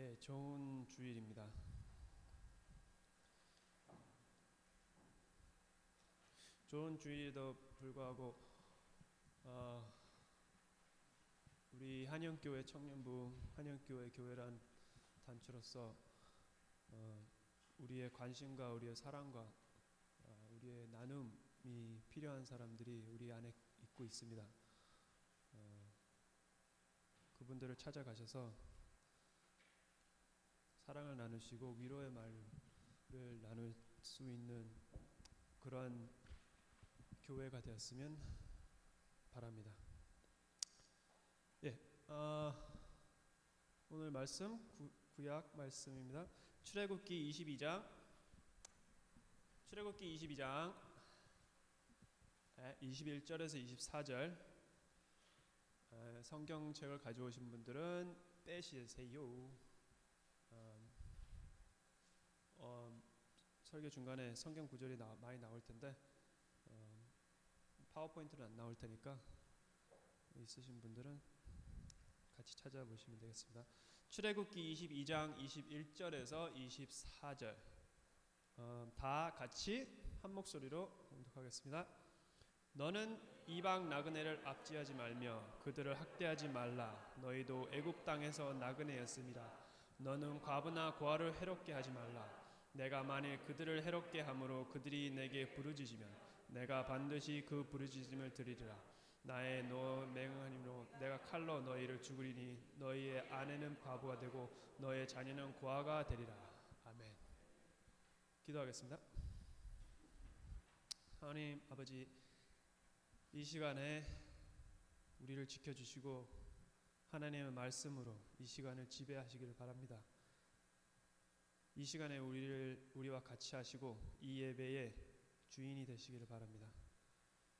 예, 좋은 주일입니다. 좋은 주일에도 불구하고 우리 한영교회 청년부, 한영교회 교회란 단체로서 우리의 관심과 우리의 사랑과 우리의 나눔이 필요한 사람들이 우리 안에 있고 있습니다. 그분들을 찾아가셔서 사랑을 나누시고 위로의 말을 나눌 수 있는 그러한 교회가 되었으면 바랍니다. 예, 오늘 말씀 구약 말씀입니다. 출애굽기 22장 21절에서 24절. 성경책을 가져오신 분들은 빼시세요. 설교 중간에 성경 구절이 많이 나올 텐데 파워포인트는 안 나올 테니까 있으신 분들은 같이 찾아보시면 되겠습니다. 출애굽기 22장 21절에서 24절 다 같이 한 목소리로 봉독하겠습니다. 너는 이방 나그네를 압지하지 말며 그들을 학대하지 말라. 너희도 애굽 땅에서 나그네였습니다. 너는 과부나 고아를 해롭게 하지 말라. 내가 만일 그들을 해롭게 함으로 그들이 내게 부르짖으면 내가 반드시 그 부르짖음을 들으리라. 나의 맹행함으로 내가 칼로 너희를 죽으리니 너희의 아내는 과부가 되고 너의 자녀는 고아가 되리라. 아멘. 기도하겠습니다. 하나님 아버지, 이 시간에 우리를 지켜주시고 하나님의 말씀으로 이 시간을 지배하시기를 바랍니다. 이 시간에 우리와 같이 하시고 이 예배의 주인이 되시기를 바랍니다.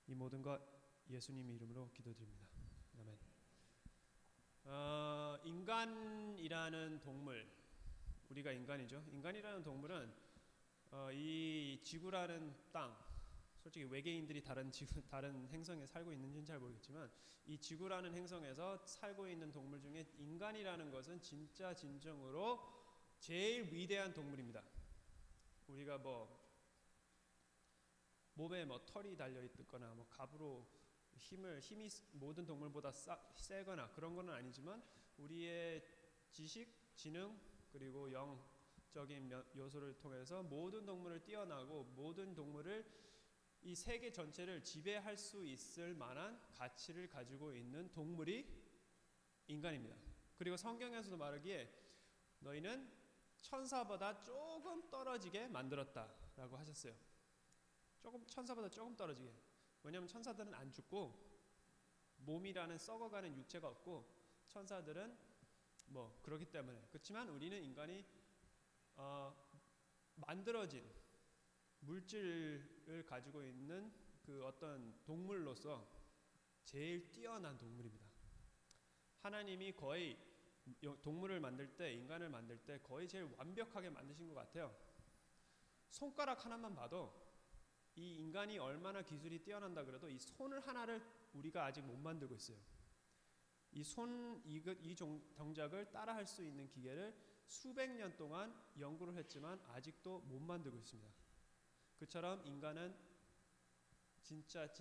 이 모든 것 예수님의 이름으로 기도드립니다. 아멘. 인간이라는 동물, 우리가 인간이죠. 인간이라는 동물은 이 지구라는 땅, 솔직히 외계인들이 다른 행성에 살고 있는지는 잘 모르겠지만 이 지구라는 행성에서 살고 있는 동물 중에 인간이라는 것은 진짜 진정으로 제일 위대한 동물입니다. 우리가 몸에 털이 달려 있거나 갑으로 힘이 모든 동물보다 세거나 그런 건 아니지만 우리의 지식, 지능 그리고 영적인 요소를 통해서 모든 동물을 뛰어나고 모든 동물을 이 세계 전체를 지배할 수 있을 만한 가치를 가지고 있는 동물이 인간입니다. 그리고 성경에서도 말하기에 너희는 천사보다 조금 떨어지게 만들었다라고 하셨어요. 천사보다 조금 떨어지게. 왜냐하면 천사들은 안 죽고 몸이라는 썩어가는 육체가 없고 천사들은 그렇기 때문에. 그렇지만 우리는 인간이 만들어진 물질을 가지고 있는 그 어떤 동물로서 제일 뛰어난 동물입니다. 하나님이 거의 동물을 만들 때, 인간을 만들 때 거의 제일 완벽하게 만드신 것 같아요. 손가락 하나만 봐도 이 인간이 얼마나 기술이 뛰어난다 그래도 이 손을 하나를 우리가 아직 못 만들고 있어요. 이 동작을 따라 할 수 있는 기계를 수백 년 동안 연구를 했지만 아직도 못 만들고 있습니다. 그처럼 인간은 진짜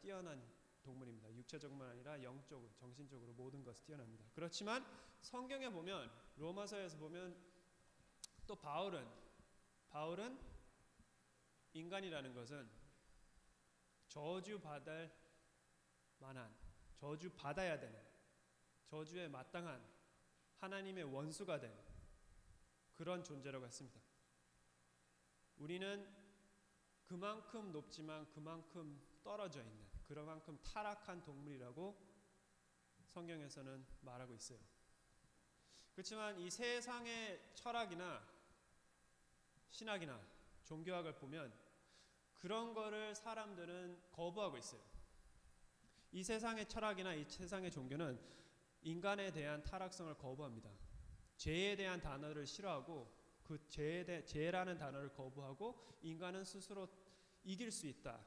뛰어난 동물입니다. 육체적만 아니라 영적으로, 정신적으로 모든 것이 뛰어납니다. 그렇지만 성경에 보면, 로마서에서 보면 또 바울은 인간이라는 것은 저주받을 만한, 저주받아야 되는, 저주에 마땅한 하나님의 원수가 된 그런 존재라고 했습니다. 우리는 그만큼 높지만 그만큼 떨어져 있는, 그만큼 타락한 동물이라고 성경에서는 말하고 있어요. 그렇지만 이 세상의 철학이나 신학이나 종교학을 보면 그런 거를 사람들은 거부하고 있어요. 이 세상의 철학이나 이 세상의 종교는 인간에 대한 타락성을 거부합니다. 죄에 대한 단어를 싫어하고 그 죄라는 단어를 거부하고 인간은 스스로 이길 수 있다.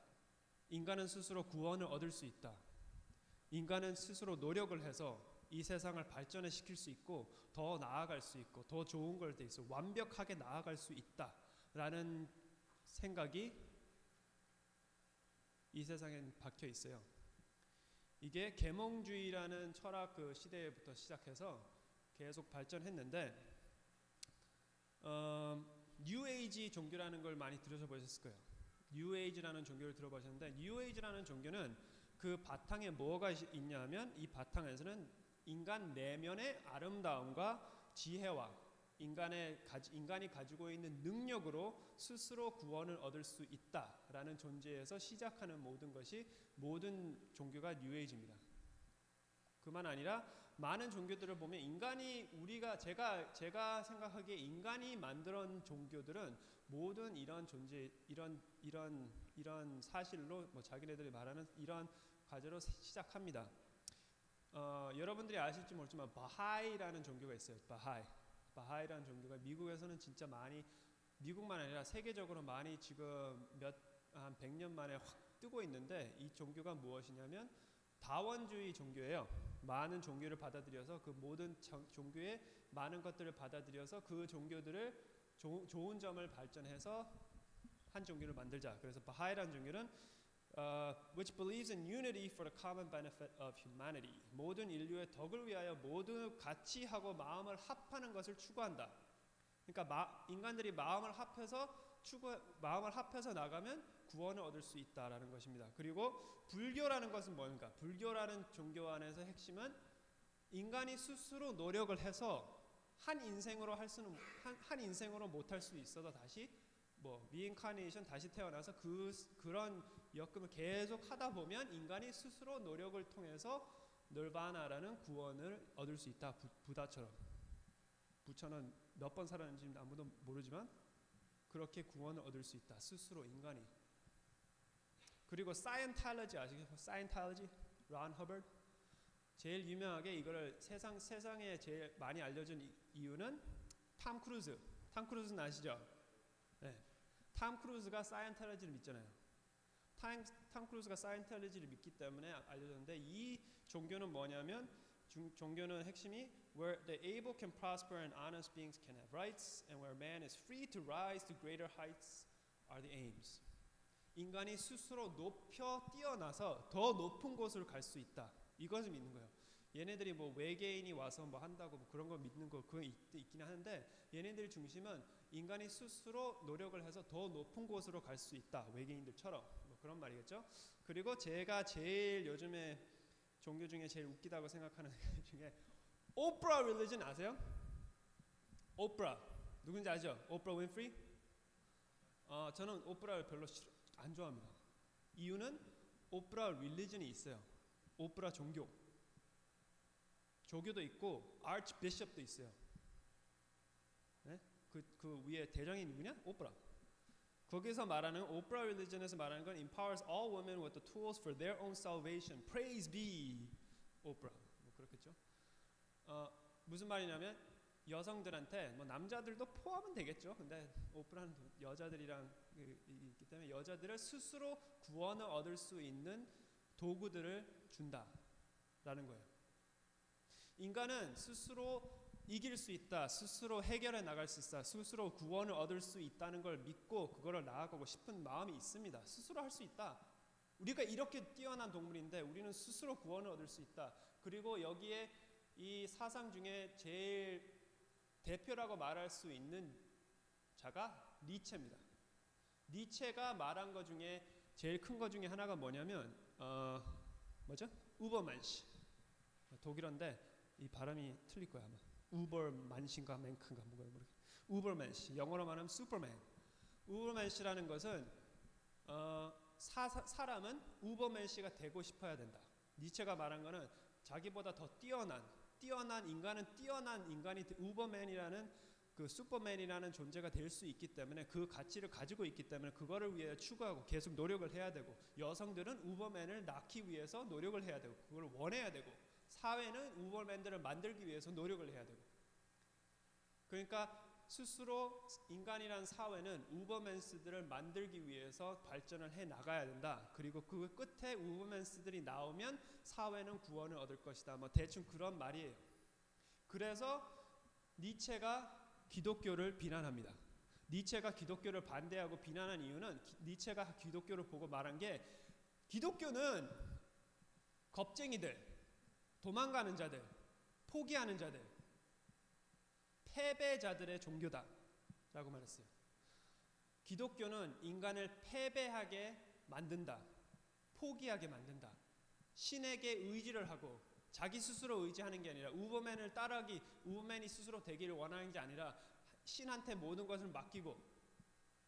인간은 스스로 구원을 얻을 수 있다. 인간은 스스로 노력을 해서 이 세상을 발전을 시킬 수 있고 더 나아갈 수 있고 더 좋은 걸 돼 있어 완벽하게 나아갈 수 있다라는 생각이 이 세상에 박혀 있어요. 이게 계몽주의라는 철학 그 시대부터 시작해서 계속 발전했는데 뉴에이지 종교라는 걸 많이 들어보셨을 거예요. 뉴에이지라는 종교를 들어보셨는데 뉴에이지라는 종교는 그 바탕에 뭐가 있냐면 이 바탕에서는 인간 내면의 아름다움과 지혜와 인간이 가지고 있는 능력으로 스스로 구원을 얻을 수 있다라는 존재에서 시작하는 모든 종교가 뉴에이지입니다. 그만 아니라 많은 종교들을 보면 제가 생각하기에 인간이 만들어낸 종교들은 모든 이런 존재 이런 사실로 뭐 자기네들이 말하는 이런 과제로 시작합니다. 여러분들이 아실지 모르지만 바하이라는 종교가 있어요. 바하이라는 종교가 미국에서는 진짜 많이 미국만 아니라 세계적으로 많이 지금 한 100년 만에 확 뜨고 있는데 이 종교가 무엇이냐면 다원주의 종교예요. 많은 종교를 받아들여서 그 모든 종교의 많은 것들을 받아들여서 그 종교들을 좋은 점을 발전해서 한 종교를 만들자. 그래서 바하이라는 종교는 which believes in unity for the common benefit of humanity. 모든 인류의 덕을 위하여 모두 같이 하고 마음을 합하는 것을 추구한다. 그러니까 인간들이 마음을 합해서 나가면 구원을 얻을 수 있다라는 것입니다. 그리고 불교라는 것은 뭔가? 불교라는 종교 안에서 핵심은 인간이 스스로 노력을 해서 한 인생으로 못할 수도 있어도 다시 리인카네이션 다시 태어나서 그런 역금을 계속 하다 보면 인간이 스스로 노력을 통해서 널바나라는 구원을 얻을 수 있다. 부다처럼. 부처는 몇 번 살았는지 아무도 모르지만 그렇게 구원을 얻을 수 있다. 스스로 인간이. 그리고 사이언탈러지 아시겠어요? 사이언탈러지? 론 허버드? 제일 유명하게 이거를 세상에 제일 많이 알려준 이유는 탐 크루즈는 아시죠? 네. 탐 크루즈가 사이언탈러지를 믿잖아요. 탐 크루즈가 사이언탈러지를 믿기 때문에 알려졌는데 이 종교는 뭐냐면 종교는 핵심이 where the able can prosper and honest beings can have rights and where man is free to rise to greater heights are the aims. 인간이 스스로 뛰어나서 더 높은 곳으로 갈 수 있다. 이것을 믿는 거예요. 얘네들이 외계인이 와서 한다고 그런 거 믿는 거 그건 있긴 하는데 얘네들 중심은 인간이 스스로 노력을 해서 더 높은 곳으로 갈 수 있다. 외계인들처럼 그런 말이겠죠. 그리고 제가 제일 요즘에 종교 중에 제일 웃기다고 생각하는 중에 오프라 릴리전 아세요? 오프라 누군지 아시죠? 오프라 윈프리? 저는 오프라를 별로 안 좋아합니다. 이유는 오프라 릴리전이 있어요. 오프라 조교도 있고 아치비숍도 있어요. 네? 그 위에 대장이 누구냐? 오프라. 거기서 말하는 오프라 릴리전에서 말하는 건 empowers all women with the tools for their own salvation. Praise be 오프라. 그렇겠죠? 무슨 말이냐면 여성들한테 남자들도 포함은 되겠죠. 근데 오프라는 여자들이랑 있기 때문에 여자들을 스스로 구원을 얻을 수 있는 도구들을 준다라는 거예요. 인간은 스스로 이길 수 있다, 스스로 해결해 나갈 수 있다, 스스로 구원을 얻을 수 있다는 걸 믿고 그거를 나아가고 싶은 마음이 있습니다. 스스로 할 수 있다. 우리가 이렇게 뛰어난 동물인데 우리는 스스로 구원을 얻을 수 있다. 그리고 여기에 이 사상 중에 제일 대표라고 말할 수 있는 자가 니체입니다. 니체가 말한 것 중에 제일 큰 것 중에 하나가 뭐냐면 뭐죠? 우버만시. 독일어인데 이 발음이 틀릴 거야 아마. 우버만신가 맨크인가 뭐가 모르겠. 우버만시. 영어로 말하면 슈퍼맨. 우버만시라는 것은 사람은 우버맨시가 되고 싶어야 된다. 니체가 말한 거는 자기보다 더 뛰어난 인간이 우버맨이라는 그 슈퍼맨이라는 존재가 될 수 있기 때문에 그 가치를 가지고 있기 때문에 그거를 위해 추구하고 계속 노력을 해야 되고 여성들은 우버맨을 낳기 위해서 노력을 해야 되고 그걸 원해야 되고 사회는 우버맨들을 만들기 위해서 노력을 해야 되고 그러니까 스스로 인간이란 사회는 우버맨스들을 만들기 위해서 발전을 해 나가야 된다. 그리고 그 끝에 우버맨스들이 나오면 사회는 구원을 얻을 것이다. 뭐 대충 그런 말이에요. 그래서 니체가 기독교를 비난합니다. 니체가 기독교를 반대하고 비난한 이유는 니체가 기독교를 보고 말한 게 기독교는 겁쟁이들, 도망가는 자들, 포기하는 자들, 패배자들의 종교다 라고 말했어요. 기독교는 인간을 패배하게 만든다, 포기하게 만든다, 신에게 의지를 하고 자기 스스로 의지하는 게 아니라 우버맨이 스스로 되기를 원하는 게 아니라 신한테 모든 것을 맡기고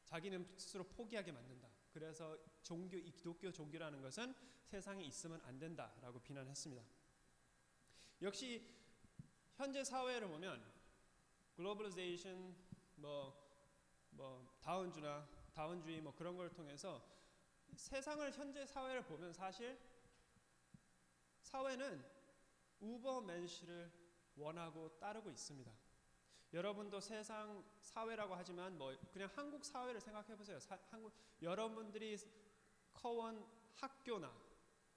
자기는 스스로 포기하게 만든다. 그래서 이 기독교 종교라는 것은 세상에 있으면 안 된다라고 비난했습니다. 역시 현재 사회를 보면 글로벌리제이션, 다운주의 그런 걸 통해서 세상을 현재 사회를 보면 사실 사회는 우버맨시를 원하고 따르고 있습니다. 여러분도 세상 사회라고 하지만 그냥 한국 사회를 생각해 보세요. 여러분들이 커온 학교나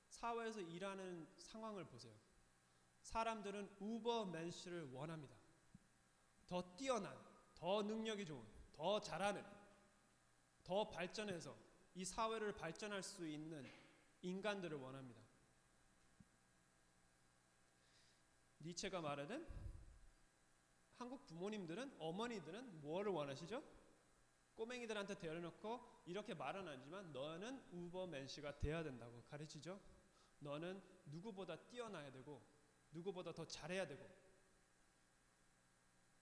사회에서 일하는 상황을 보세요. 사람들은 우버맨시를 원합니다. 더 뛰어난, 더 능력이 좋은, 더 잘하는, 더 발전해서 이 사회를 발전할 수 있는 인간들을 원합니다. 니체가 말하든 한국 부모님들은, 어머니들은 뭐를 원하시죠? 꼬맹이들한테 대려놓고 이렇게 말은 하지만 너는 우버맨시가 돼야 된다고 가르치죠. 너는 누구보다 뛰어나야 되고 누구보다 더 잘해야 되고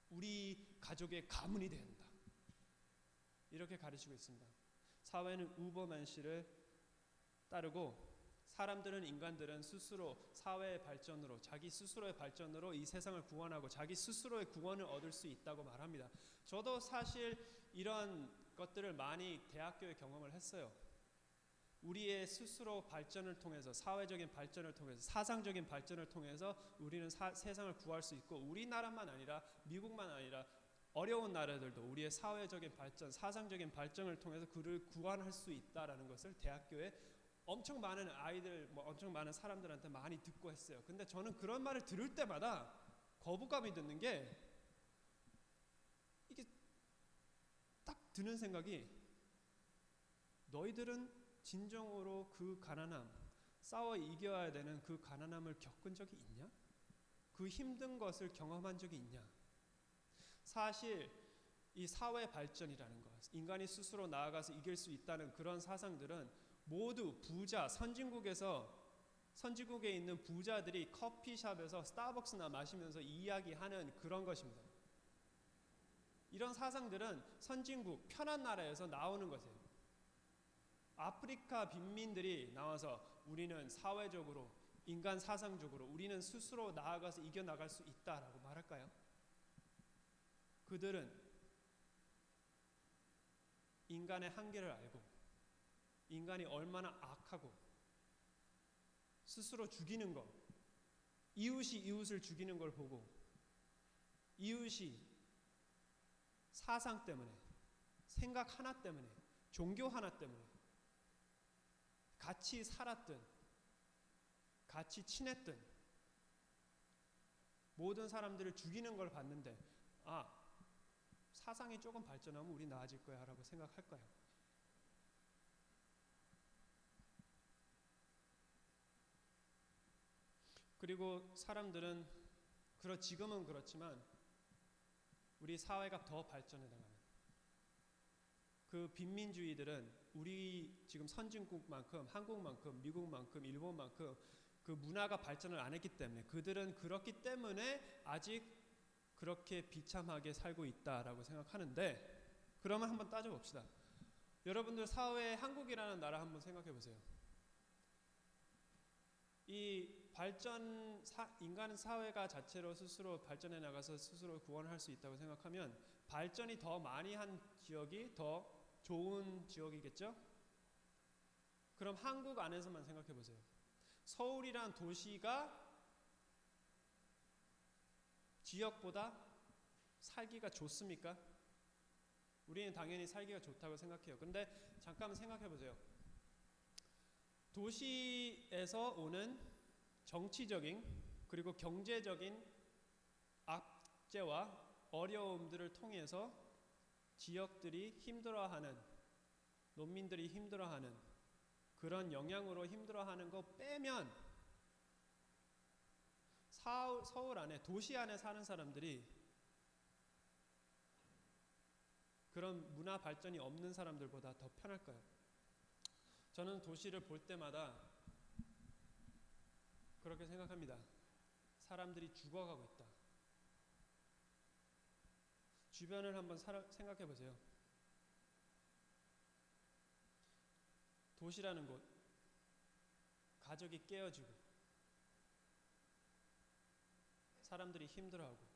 우리 가족의 가문이 돼야 된다. 이렇게 가르치고 있습니다. 사회는 우버맨시를 따르고 인간들은 스스로 사회의 발전으로, 자기 스스로의 발전으로 이 세상을 구원하고 자기 스스로의 구원을 얻을 수 있다고 말합니다. 저도 사실 이런 것들을 많이 대학교에 경험을 했어요. 우리의 스스로 발전을 통해서, 사회적인 발전을 통해서, 사상적인 발전을 통해서 우리는 세상을 구할 수 있고, 우리나라만 아니라 미국만 아니라 어려운 나라들도 우리의 사회적인 발전, 사상적인 발전을 통해서 그를 구원할 수 있다라는 것을 대학교에 엄청 많은 아이들, 엄청 많은 사람들한테 많이 듣고 했어요. 근데 저는 그런 말을 들을 때마다 거부감이 드는 게, 이게 딱 드는 생각이, 너희들은 진정으로 그 가난함, 싸워 이겨야 되는 그 가난함을 겪은 적이 있냐? 그 힘든 것을 경험한 적이 있냐? 사실 이 사회 발전이라는 것, 인간이 스스로 나아가서 이길 수 있다는 그런 사상들은 모두 부자, 선진국에 있는 부자들이 커피숍에서 스타벅스나 마시면서 이야기하는 그런 것입니다. 이런 사상들은 선진국, 편한 나라에서 나오는 것이에요. 아프리카 빈민들이 나와서 우리는 사회적으로, 인간 사상적으로 우리는 스스로 나아가서 이겨나갈 수 있다라고 말할까요? 그들은 인간의 한계를 알고 인간이 얼마나 악하고 스스로 죽이는 것, 이웃이 이웃을 죽이는 걸 보고 이웃이 사상 때문에, 생각 하나 때문에, 종교 하나 때문에 같이 살았든 같이 친했든 모든 사람들을 죽이는 걸 봤는데, 사상이 조금 발전하면 우리 나아질 거야 라고 생각할까요? 그리고 사람들은 지금은 그렇지만 우리 사회가 더 발전해 나가면 그 빈민주의들은 우리 지금 선진국만큼, 한국만큼, 미국만큼, 일본만큼 그 문화가 발전을 안 했기 때문에, 그들은 그렇기 때문에 아직 그렇게 비참하게 살고 있다라고 생각하는데, 그러면 한번 따져봅시다. 여러분들 사회에 한국이라는 나라 한번 생각해 보세요. 이 인간 사회가 자체로 스스로 발전해 나가서 스스로 구원할 수 있다고 생각하면 발전이 더 많이 한 지역이 더 좋은 지역이겠죠? 그럼 한국 안에서만 생각해 보세요. 서울이란 도시가 지역보다 살기가 좋습니까? 우리는 당연히 살기가 좋다고 생각해요. 근데 잠깐 생각해 보세요. 도시에서 오는 정치적인 그리고 경제적인 악재와 어려움들을 통해서 지역들이 힘들어하는, 농민들이 힘들어하는 그런 영향으로 힘들어하는 거 빼면 서울 안에, 도시 안에 사는 사람들이 그런 문화 발전이 없는 사람들보다 더 편할까요? 저는 도시를 볼 때마다 그렇게 생각합니다. 사람들이 죽어가고 있다. 주변을 한번 생각해 보세요. 도시라는 곳, 가족이 깨어지고 사람들이 힘들어하고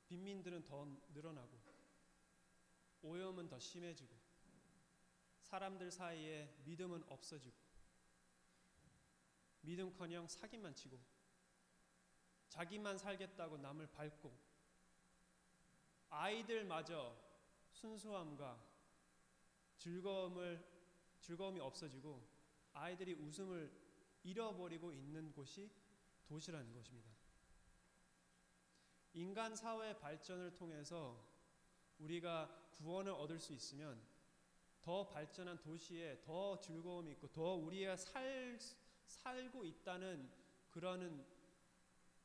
빈민들은 더 늘어나고 오염은 더 심해지고 사람들 사이에 믿음은 없어지고 믿음커녕 사기만 치고 자기만 살겠다고 남을 밟고 아이들마저 순수함과 즐거움이 없어지고 아이들이 웃음을 잃어버리고 있는 곳이 도시라는 것입니다. 인간 사회 발전을 통해서 우리가 구원을 얻을 수 있으면 더 발전한 도시에 더 즐거움이 있고 더 우리가 살고 있다는 그러는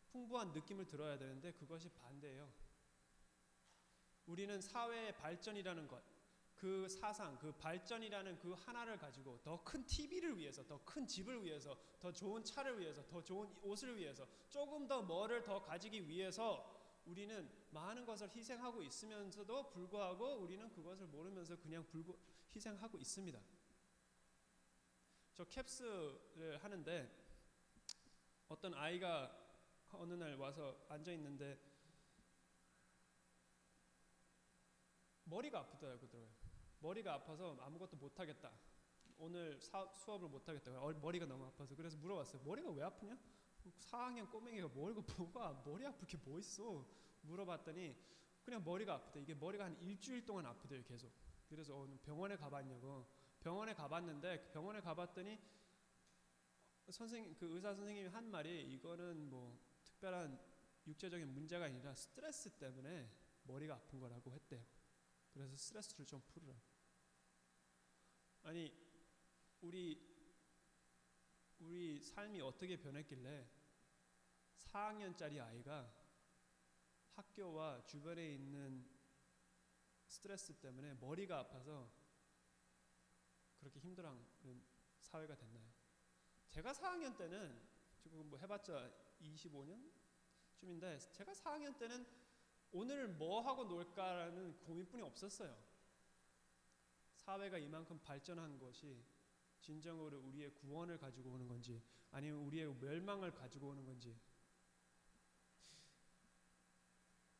풍부한 느낌을 들어야 되는데 그것이 반대예요. 우리는 사회의 발전이라는 것, 그 사상, 그 발전이라는 그 하나를 가지고 더 큰 TV를 위해서, 더 큰 집을 위해서, 더 좋은 차를 위해서, 더 좋은 옷을 위해서, 조금 더 뭐를 더 가지기 위해서 우리는 많은 것을 희생하고 있으면서도 불구하고 우리는 그것을 모르면서 그냥 희생하고 있습니다. 저 캡스를 하는데 어떤 아이가 어느 날 와서 앉아 있는데 머리가 아프더라고요. 머리가 아파서 아무것도 못하겠다. 오늘 수업을 못하겠다. 머리가 너무 아파서. 그래서 물어봤어요. 머리가 왜 아프냐? 4학년 꼬맹이가 뭐가 머리 아플 게 뭐 있어? 물어봤더니 그냥 머리가 아프대. 이게 머리가 한 일주일 동안 아프대요, 계속. 그래서 병원에 가봤냐고. 병원에 가봤는데 병원에 가봤더니 그 의사 선생님이 한 말이 이거는 뭐 특별한 육체적인 문제가 아니라 스트레스 때문에 머리가 아픈 거라고 했대요. 그래서 스트레스를 좀 풀으라. 아니 우리 삶이 어떻게 변했길래 4학년짜리 아이가 학교와 주변에 있는 스트레스 때문에 머리가 아파서 그렇게 힘들어하는 사회가 됐나요? 제가 4학년 때는 지금 뭐 해봤자 25년쯤인데 제가 4학년 때는 오늘 뭐 하고 놀까라는 고민뿐이 없었어요. 사회가 이만큼 발전한 것이 진정으로 우리의 구원을 가지고 오는 건지 아니면 우리의 멸망을 가지고 오는 건지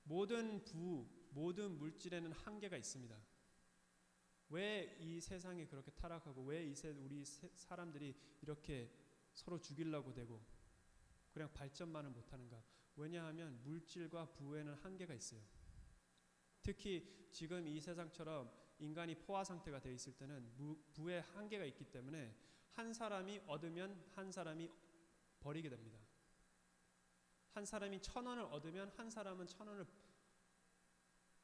모든 물질에는 한계가 있습니다. 왜 이 세상이 그렇게 타락하고 왜 우리 사람들이 이렇게 서로 죽이려고 되고 그냥 발전만을 못하는가? 왜냐하면 물질과 부에는 한계가 있어요. 특히 지금 이 세상처럼 인간이 포화 상태가 되어 있을 때는 부의 한계가 있기 때문에 한 사람이 얻으면 한 사람이 버리게 됩니다. 한 사람이 1,000원을 얻으면 한 사람은 1,000원을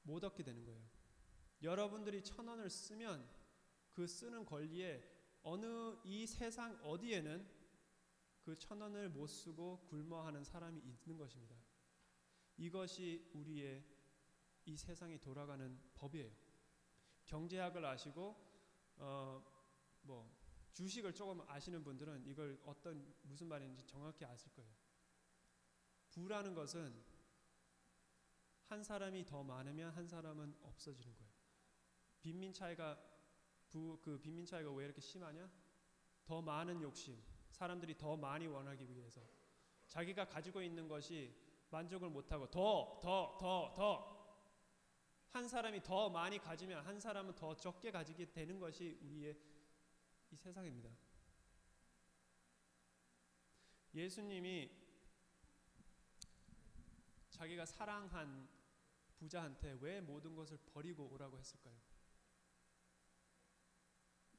못 얻게 되는 거예요. 여러분들이 1,000원을 쓰면 그 쓰는 권리에 이 세상 어디에는 그 1,000원을 못 쓰고 굶어하는 사람이 있는 것입니다. 이것이 우리의 이 세상이 돌아가는 법이에요. 경제학을 아시고 주식을 조금 아시는 분들은 이걸 무슨 말인지 정확히 아실 거예요. 부라는 것은 한 사람이 더 많으면 한 사람은 없어지는 거예요. 빈민 차이가 왜 이렇게 심하냐? 더 많은 욕심, 사람들이 더 많이 원하기 위해서 자기가 가지고 있는 것이 만족을 못하고 더 한 사람이 더 많이 가지면 한 사람은 더 적게 가지게 되는 것이 우리의 이 세상입니다. 예수님이 자기가 사랑한 부자한테 왜 모든 것을 버리고 오라고 했을까요?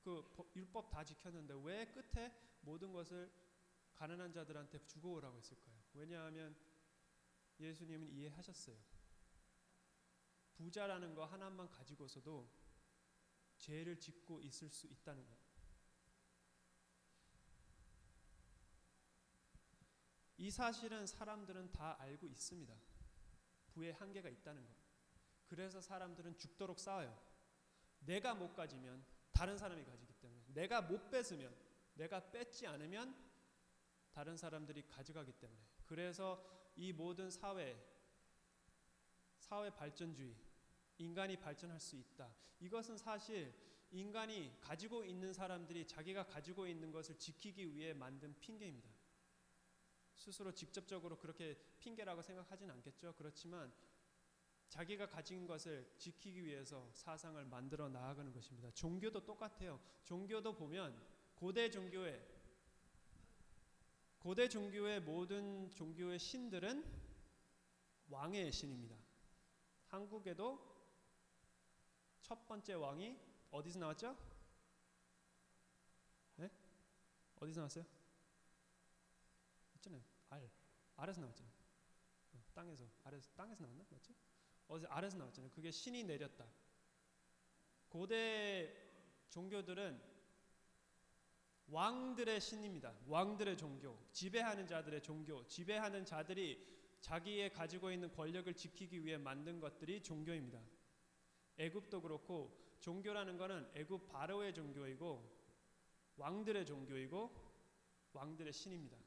그 율법 다 지켰는데 왜 끝에 모든 것을 가난한 자들한테 주고 오라고 했을까요? 왜냐하면 예수님은 이해하셨어요. 부자라는 거 하나만 가지고서도 죄를 짓고 있을 수 있다는 것. 이 사실은 사람들은 다 알고 있습니다. 부의 한계가 있다는 것. 그래서 사람들은 죽도록 싸워요. 내가 못 가지면 다른 사람이 가지기 때문에, 내가 못 뺏으면, 내가 뺏지 않으면 다른 사람들이 가져가기 때문에. 그래서 이 모든 사회 발전주의, 인간이 발전할 수 있다. 이것은 사실 인간이 가지고 있는 사람들이 자기가 가지고 있는 것을 지키기 위해 만든 핑계입니다. 스스로 직접적으로 그렇게 핑계라고 생각하진 않겠죠. 그렇지만 자기가 가진 것을 지키기 위해서 사상을 만들어 나아가는 것입니다. 종교도 똑같아요. 종교도 보면 고대 종교의 모든 종교의 신들은 왕의 신입니다. 한국에도 첫 번째 왕이 어디서 나왔죠? 네? 어디서 나왔어요? 있잖아요. 알에서 나왔잖아요. 땅에서 나왔나? 맞지? 아래서 나왔잖아요. 그게 신이 내렸다. 고대 종교들은 왕들의 신입니다. 왕들의 종교, 지배하는 자들의 종교, 지배하는 자들이 자기의 가지고 있는 권력을 지키기 위해 만든 것들이 종교입니다. 애굽도 그렇고, 종교라는 것은 애굽 바로의 종교이고 왕들의 종교이고 왕들의 신입니다.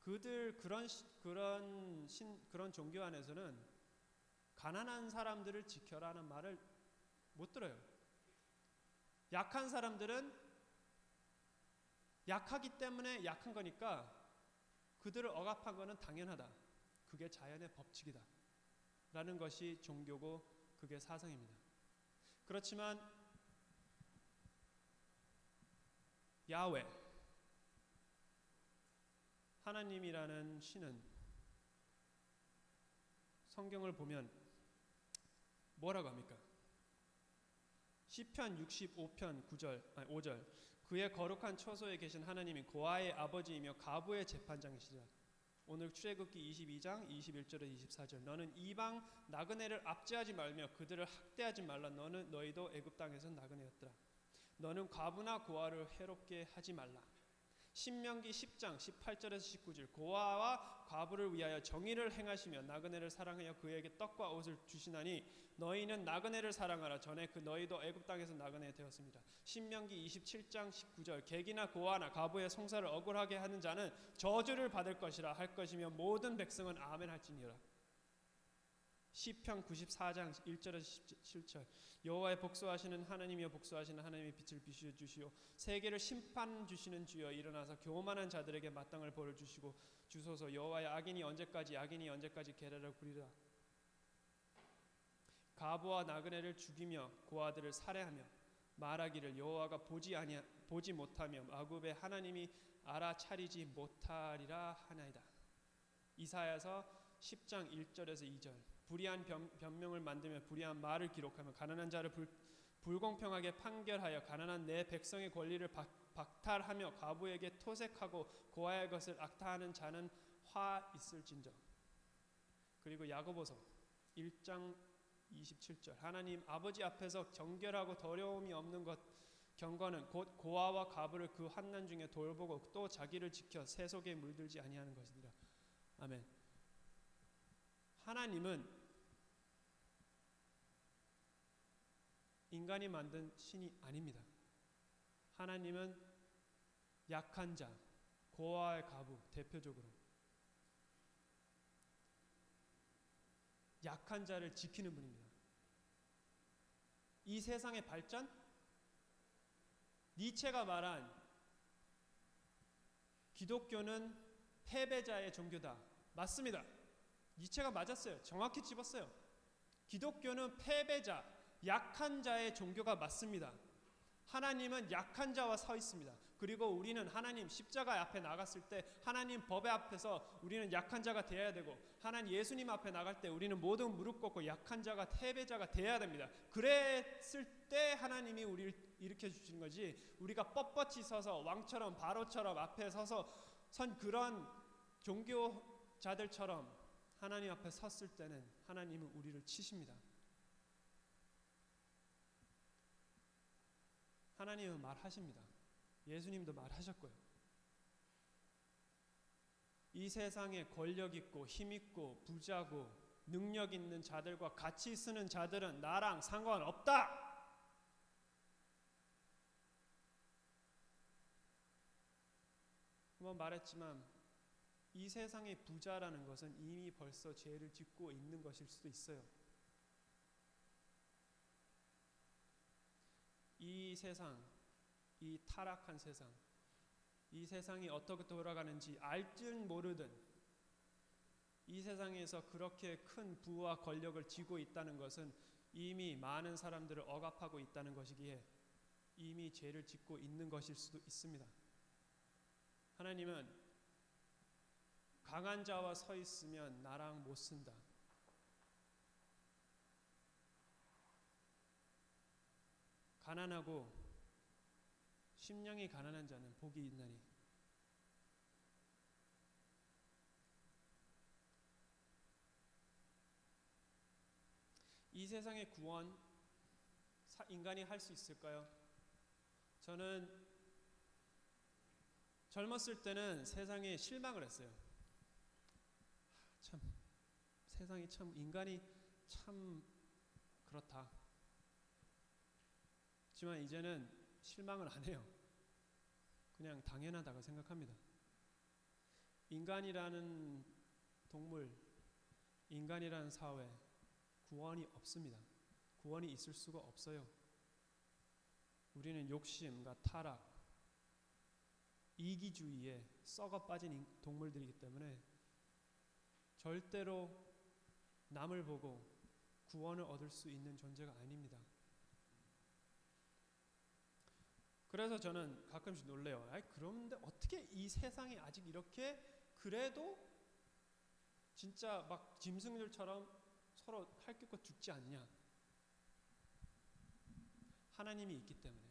그런 종교 안에서는 가난한 사람들을 지켜라는 말을 못 들어요. 약한 사람들은 약하기 때문에 약한 거니까 그들을 억압한 거는 당연하다. 그게 자연의 법칙이다. 라는 것이 종교고 그게 사상입니다. 그렇지만 야훼, 하나님이라는 신은 성경을 보면 뭐라고 합니까? 시편 65편 5절 그의 거룩한 처소에 계신 하나님이 고아의 아버지이며 가부의 재판장이시라. 오늘 출애굽기 22장 21절에 24절 너는 이방 나그네를 압제하지 말며 그들을 학대하지 말라. 너희도 애굽 땅에서 나그네였더라. 너는 과부나 고아를 해롭게 하지 말라. 신명기 10장 18절에서 19절 고아와 과부를 위하여 정의를 행하시며 나그네를 사랑하여 그에게 떡과 옷을 주시나니 너희는 나그네를 사랑하라. 전에 너희도 애굽 땅에서 나그네 되었습니다. 신명기 27장 19절 객이나 고아나 과부의 송사를 억울하게 하는 자는 저주를 받을 것이라 할 것이며 모든 백성은 아멘 할지니라. 시편 94장 1절에서 17절 여호와의 복수하시는 하나님이여 복수하시는 하나님의 빛을 비추어주시오. 세계를 심판 주시는 주여 일어나서 교만한 자들에게 마땅할 벌을 주시고 주소서. 여호와의 악인이 언제까지 계략을 부리라. 가부와 나그네를 죽이며 고아들을 살해하며 말하기를 여호와가 보지 못하며 마굽의 하나님이 알아차리지 못하리라 하나이다. 이사야서 10장 1절에서 2절 불의한 변명을 만들며 불의한 말을 기록하며 가난한 자를 불공평하게 판결하여 가난한 내 백성의 권리를 박탈하며 과부에게 토색하고 고아의 것을 악탈하는 자는 화 있을진저. 그리고 야고보서 1장 27절 하나님 아버지 앞에서 정결하고 더러움이 없는 것 경건은 곧 고아와 과부를 그 환난 중에 돌보고 또 자기를 지켜 새 속에 물들지 아니하는 것이니라. 아멘. 하나님은 인간이 만든 신이 아닙니다. 하나님은 약한 자, 고아의 과부 대표적으로 약한 자를 지키는 분입니다. 이 세상의 발전, 니체가 말한 기독교는 패배자의 종교다. 맞습니다. 니체가 맞았어요. 정확히 짚었어요. 기독교는 패배자, 약한 자의 종교가 맞습니다. 하나님은 약한 자와 서 있습니다. 그리고 우리는 하나님 십자가 앞에 나갔을 때 하나님 법의 앞에서 우리는 약한 자가 되어야 되고 하나님 예수님 앞에 나갈 때 우리는 모든 무릎 꿇고 약한 자가 패배자가 되어야 됩니다. 그랬을 때 하나님이 우리를 일으켜 주시는 거지, 우리가 뻣뻣이 서서 왕처럼 바로처럼 앞에 서서 선 그런 종교자들처럼 하나님 앞에 섰을 때는 하나님은 우리를 치십니다. 하나님은 말하십니다. 예수님도 말하셨고요. 이 세상에 권력 있고 힘 있고 부자고 능력 있는 자들과 같이 쓰는 자들은 나랑 상관없다. 한번 말했지만 이 세상의 부자라는 것은 이미 벌써 죄를 짓고 있는 것일 수도 있어요. 이 세상, 이 타락한 세상, 이 세상이 어떻게 돌아가는지 알든 모르든 이 세상에서 그렇게 큰 부와 권력을 쥐고 있다는 것은 이미 많은 사람들을 억압하고 있다는 것이기에 이미 죄를 짓고 있는 것일 수도 있습니다. 하나님은 강한 자와 서 있으면 나랑 못 쓴다. 가난하고 심령이 가난한 자는 복이 있나니. 이 세상의 구원 인간이 할 수 있을까요? 저는 젊었을 때는 세상에 실망을 했어요. 참 세상이 참 인간이 참 그렇다. 하지만 이제는 실망을 안 해요. 그냥 당연하다고 생각합니다. 인간이라는 동물, 인간이라는 사회, 구원이 없습니다. 구원이 있을 수가 없어요. 우리는 욕심과 타락, 이기주의에 썩어 빠진 동물들이기 때문에 절대로 남을 보고 구원을 얻을 수 있는 존재가 아닙니다. 그래서 저는 가끔씩 놀래요. 그런데 어떻게 이 세상이 아직 이렇게 그래도 진짜 막 짐승들처럼 서로 핥기고 죽지 않냐? 하나님이 있기 때문에.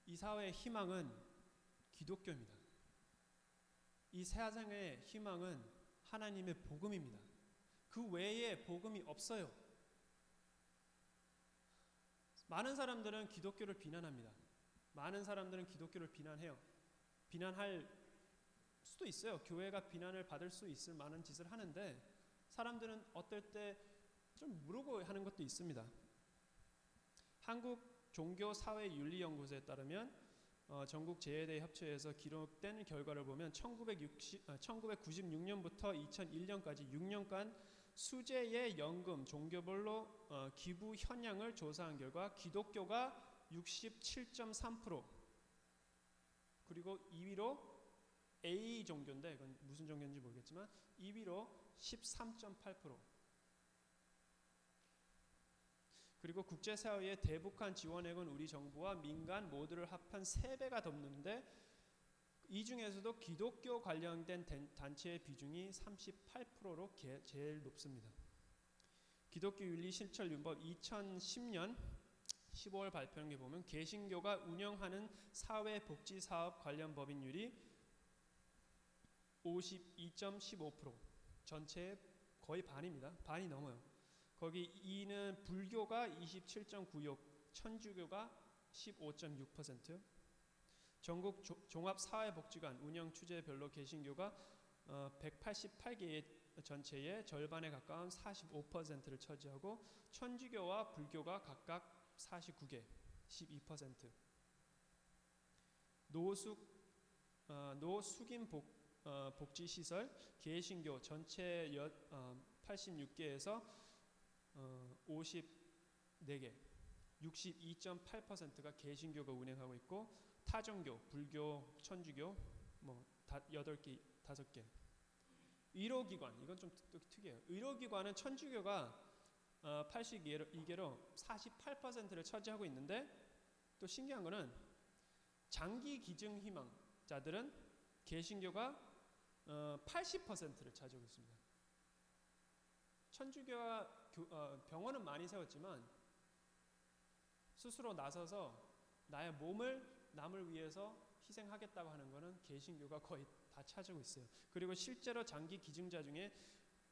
이 사회의 희망은 기독교입니다. 이 세상의 희망은 하나님의 복음입니다. 그 외에 복음이 없어요. 많은 사람들은 기독교를 비난합니다. 많은 사람들은 기독교를 비난해요. 비난할 수도 있어요. 교회가 비난을 받을 수 있을 만한 짓을 하는데 사람들은 어떨 때 좀 모르고 하는 것도 있습니다. 한국 종교사회윤리연구소에 따르면 전국 제해대 협회에서 기록된 결과를 보면 1996년부터 2001년까지 6년간 수재의 연금 종교별로 기부 현황을 조사한 결과 기독교가 67.3%, 그리고 2위로 A 종교인데 이건 무슨 종교인지 모르겠지만 2위로 13.8%, 그리고 국제사회의 대북한 지원액은 우리 정부와 민간 모두를 합한 3배가 넘는데 이 중에서도 기독교 관련된 단체의 비중이 38%로 제일 높습니다. 기독교윤리실천윤법 2010년 15월 발표한 게 보면 개신교가 운영하는 사회복지사업 관련 법인율이 52.15%, 전체의 거의 반입니다. 반이 넘어요. 거기 2는 불교가 27.96%, 천주교가 15.6%, 전국 종합사회복지관 운영 추제별로 개신교가 188개의 전체의 절반에 가까운 45%를 차지하고 천주교와 불교가 각각 49개, 12%. 노숙인 복지시설 개신교 전체 86개에서 54개, 62.8%가 개신교가 운행하고 있고 타종교, 불교, 천주교 8개, 5개. 의료기관, 이건 좀 특이해요. 의료기관은 천주교가 82개로 48%를 차지하고 있는데 또 신기한 거는 장기 기증 희망자들은 개신교가 80%를 차지하고 있습니다. 천주교가 병원은 많이 세웠지만 스스로 나서서 나의 몸을 남을 위해서 희생하겠다고 하는 것은 개신교가 거의 다 차지하고 있어요. 그리고 실제로 장기 기증자 중에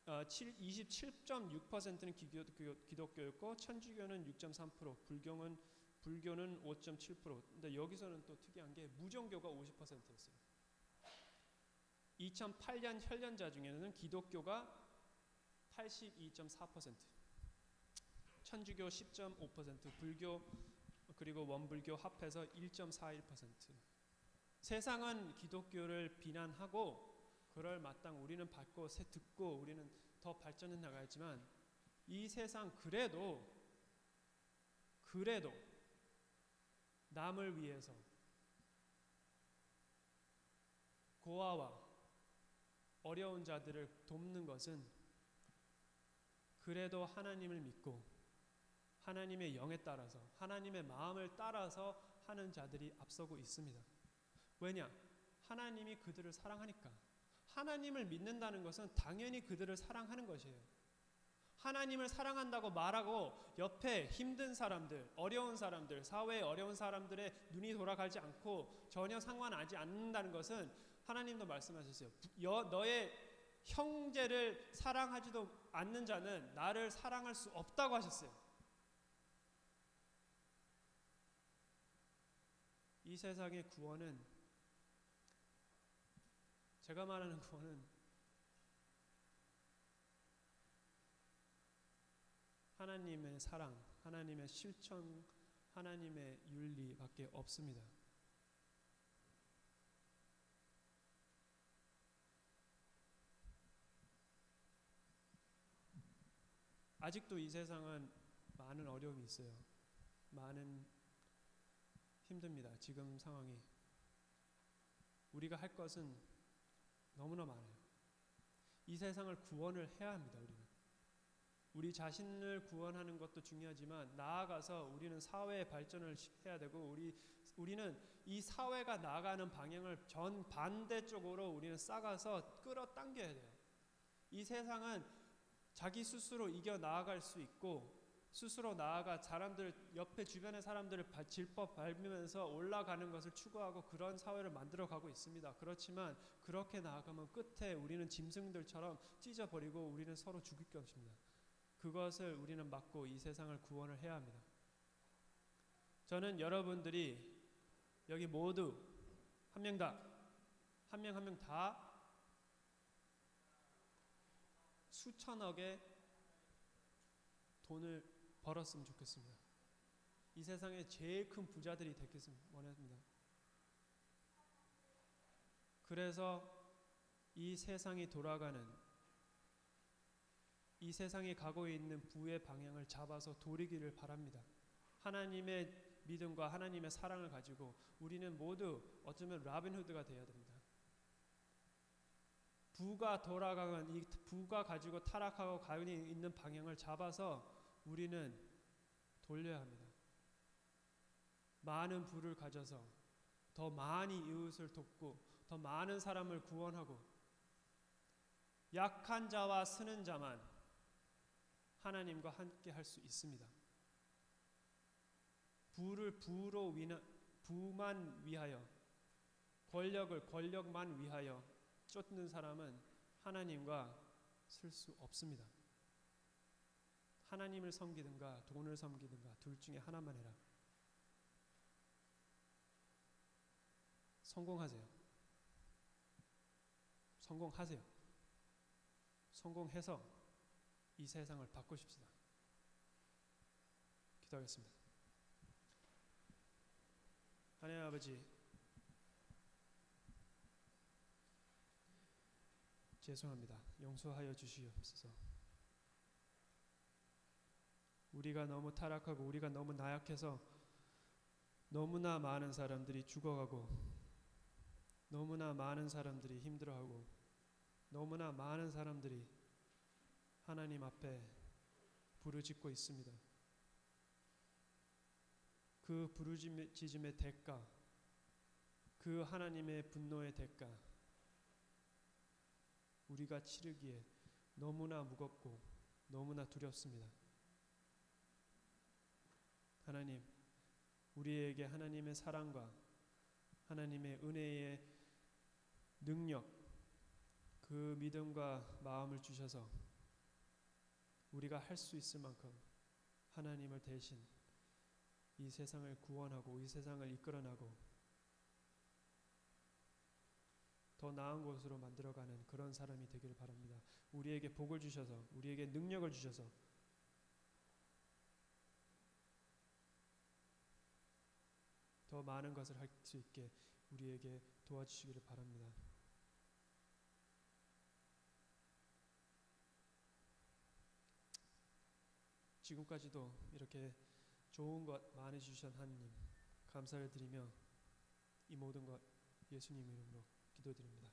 27.6%는 기독교였고 천주교는 6.3%, 불교는 5.7%. 근데 여기서는 또 특이한 게 무종교가 50%였어요. 2008년 혈련자 중에는 기독교가 82.4%, 천주교 10.5%, 불교 그리고 원불교 합해서 1.41%. 세상은 기독교를 비난하고 그럴 마땅 우리는 받고 듣고 우리는 더 발전해 나가야지만 이 세상 그래도 남을 위해서 고아와 어려운 자들을 돕는 것은 그래도 하나님을 믿고 하나님의 영에 따라서 하나님의 마음을 따라서 하는 자들이 앞서고 있습니다. 왜냐? 하나님이 그들을 사랑하니까. 하나님을 믿는다는 것은 당연히 그들을 사랑하는 것이에요. 하나님을 사랑한다고 말하고 옆에 힘든 사람들, 어려운 사람들, 사회에 어려운 사람들의 눈이 돌아가지 않고 전혀 상관하지 않는다는 것은 하나님도 말씀하셨어요. 너의 형제를 사랑하지도 않는 자는 나를 사랑할 수 없다고 하셨어요. 이 세상의 구원은, 제가 말하는 구원은 하나님의 사랑, 하나님의 실천, 하나님의 윤리밖에 없습니다. 아직도 이 세상은 많은 어려움이 있어요. 많은 힘듭니다. 지금 상황이. 우리가 할 것은 너무나 많아요. 이 세상을 구원을 해야 합니다. 우리 자신을 구원하는 것도 중요하지만 나아가서 우리는 사회의 발전을 해야 되고 우리는 이 사회가 나아가는 방향을 반대쪽으로 우리는 싸가서 끌어당겨야 돼요. 이 세상은 자기 스스로 이겨 나아갈 수 있고 스스로 나아가 사람들 옆에 주변의 사람들을 질법 밟으면서 올라가는 것을 추구하고 그런 사회를 만들어가고 있습니다. 그렇지만 그렇게 나아가면 끝에 우리는 짐승들처럼 찢어버리고 우리는 서로 죽일 것입니다. 그것을 우리는 막고 이 세상을 구원을 해야 합니다. 저는 여러분들이 여기 모두 한 명 한 명 다 수천억의 돈을 벌었으면 좋겠습니다. 이 세상에 제일 큰 부자들이 되겠으면 원합니다. 그래서 이 세상이 돌아가는, 이 세상이 가고 있는 부의 방향을 잡아서 돌이기를 바랍니다. 하나님의 믿음과 하나님의 사랑을 가지고 우리는 모두 어쩌면 라빈 후드가 되어야 됩니다. 부가 돌아가는, 이 부가 가지고 타락하고 가고 있는 방향을 잡아서 우리는 돌려야 합니다. 많은 부를 가져서 더 많이 이웃을 돕고 더 많은 사람을 구원하고 약한 자와 쓰는 자만 하나님과 함께 할 수 있습니다. 부만 위하여, 권력만 위하여 쫓는 사람은 하나님과 쓸 수 없습니다. 하나님을 섬기든가 돈을 섬기든가 둘 중에 하나만 해라. 성공하세요. 성공해서 이 세상을 바꾸십시다. 기도하겠습니다. 하나님 아버지, 죄송합니다. 용서하여 주시옵소서. 우리가 너무 타락하고 우리가 너무 나약해서 너무나 많은 사람들이 죽어가고 너무나 많은 사람들이 힘들어하고 너무나 많은 사람들이 하나님 앞에 부르짖고 있습니다. 그 부르짖음의 대가, 그 하나님의 분노의 대가, 우리가 치르기에 너무나 무겁고 너무나 두렵습니다. 하나님, 우리에게 하나님의 사랑과 하나님의 은혜의 능력, 그 믿음과 마음을 주셔서 우리가 할 수 있을 만큼 하나님을 대신 이 세상을 구원하고 이 세상을 이끌어나고 더 나은 곳으로 만들어가는 그런 사람이 되기를 바랍니다. 우리에게 복을 주셔서, 우리에게 능력을 주셔서 더 많은 것을 할 수 있게 우리에게 도와주시기를 바랍니다. 지금까지도 이렇게 좋은 것 많이 주신 하나님 감사를 드리며 이 모든 것 예수님 이름으로 기도드립니다.